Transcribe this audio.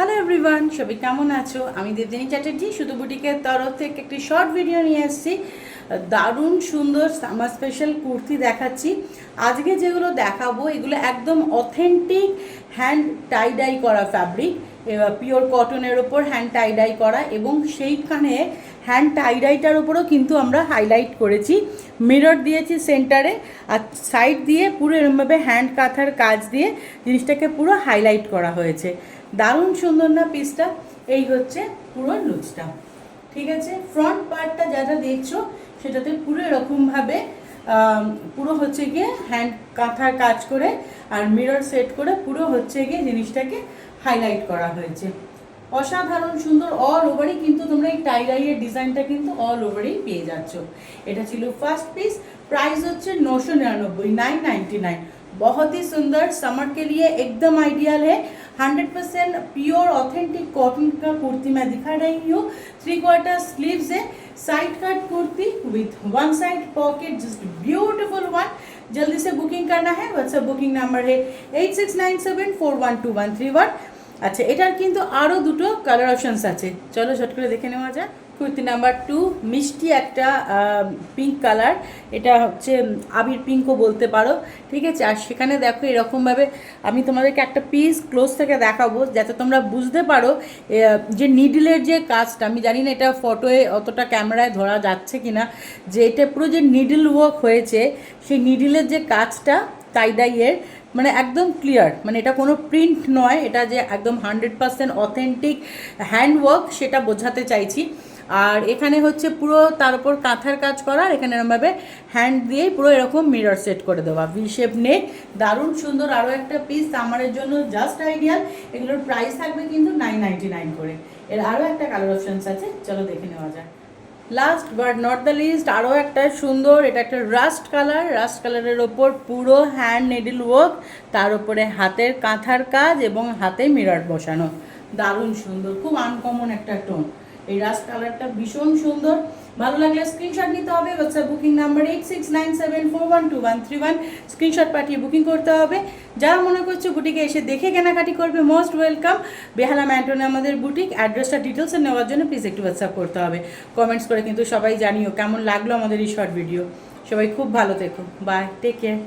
Hello everyone, সবাই কেমন আছো? আমি দেবযানী চ্যাটার্জি শুধু বুটিকের তরফ থেকে একটি শর্ট ভিডিও নিয়ে এসেছি। দারুণ সুন্দর সামার স্পেশাল কুর্তি দেখাচ্ছি। আজকে যেগুলো দেখাবো এগুলো একদম অথেন্টিক হ্যান্ড টাইডাই করা ফ্যাব্রিক, পিওর কটনের ওপর হ্যান্ড টাইডাই করা, এবং সেইখানে হ্যান্ড টাইডাইটার ওপরও কিন্তু আমরা হাইলাইট করেছি, মিরর দিয়েছি সেন্টারে, আর সাইড দিয়ে পুরো এরমভাবে হ্যান্ড কাঁথার কাজ দিয়ে জিনিসটাকে পুরো হাইলাইট করা হয়েছে। দারুণ সুন্দর না পিসটা? এই হচ্ছে পুরো লুজটা, ঠিক আছে। ফ্রন্ট পার্টটা যা যা দেখছো সেটাতে পুরো এরকমভাবে পুরো হচ্ছে গিয়ে হ্যান্ড কাঁথার কাজ করে আর মিরর সেট করে পুরো হচ্ছে গিয়ে জিনিসটাকে হাইলাইট করা হয়েছে। অসাধারণ সুন্দর, অল ওভারই কিন্তু তোমরা এই টাইডাইয়ের ডিজাইনটা কিন্তু অল ওভারই পেয়ে যাচ্ছ। এটা ছিল ফার্স্ট পিস, প্রাইস হচ্ছে 999, 999। बहुत ही सुंदर, समर के लिए एकदम आइडियल है। 100% प्योर ऑथेंटिक कॉटन का कुर्ती मैं दिखा रही हूँ। 3/4 स्लीव्स है, side cut kurti with one side pocket, just beautiful one. जल्दी से बुकिंग करना है, व्हाट्सएप बुकिंग नंबर है 8697412131। আচ্ছা, এটার কিন্তু আরও দুটো কালার অপশানস আছে, চলো শর্ট করে দেখে নেওয়া যায়। কুর্তি নাম্বার 2, মিষ্টি একটা পিঙ্ক কালার, এটা হচ্ছে আবির পিঙ্কও বলতে পারো, ঠিক আছে। আর সেখানে দেখো এরকমভাবে আমি তোমাদেরকে একটা পিস ক্লোজ থেকে দেখাবো যাতে তোমরা বুঝতে পারো যে নিডলের যে কাজটা, আমি জানি না এটা ফটোয়ে অতটা ক্যামেরায় ধরা যাচ্ছে কিনা, যে এটা পুরো যে নিডল ওয়ার্ক হয়েছে, সেই নিডলের যে কাজটা টাইডাইয়ের মানে একদম ক্লিয়ার, মানে এটা কোনো প্রিন্ট নয়, এটা যে একদম 100% অথেন্টিক হ্যান্ডওয়ার্ক সেটা বোঝাতে চাইছি। আর এখানে হচ্ছে পুরো তার উপর কাঁথার কাজ করা, আর এখানে এরকমভাবে হ্যান্ড দিয়েই পুরো এরকম মিরর সেট করে দেওয়া, ভি শেপ নেক, দারুণ সুন্দর। আরও একটা পিস সামারের জন্য জাস্ট আইডিয়াল। এগুলোর প্রাইস থাকবে কিন্তু 999 করে। এর আরও একটা কালার অপশানস আছে, চলো দেখে নেওয়া যায়। Last but not the least, আরও একটা সুন্দর, এটা একটা রাস্ট কালার, রাস্ট কালারের ওপর পুরো হ্যান্ড নিডল ওয়ার্ক, তার উপরে হাতের কাঁথার কাজ এবং হাতে মিরর বসানো, দারুণ সুন্দর, খুব আনকমন একটা টোন। এই রাস্ট কালারটা ভীষণ সুন্দর। ভালো লাগলে স্ক্রিনশট নিতে হবে, হোয়াটসঅ্যাপ বুকিং নাম্বার 8697412131, স্ক্রিনশট পাঠিয়ে বুকিং করতে হবে। যারা মনে করছে বুটিকে এসে দেখে কেনাকাটি করবে, মোস্ট ওয়েলকাম। বেহালা ম্যান্টনে আমাদের বুটিক, অ্যাড্রেসটা ডিটেলসে নেওয়ার জন্য প্লিজ একটু হোয়াটসঅ্যাপ করতে হবে। কমেন্টস করে কিন্তু সবাই জানিও কেমন লাগলো আমাদের এই শর্ট ভিডিও। সবাই খুব ভালো থেকো, বাই, টেক কেয়ার।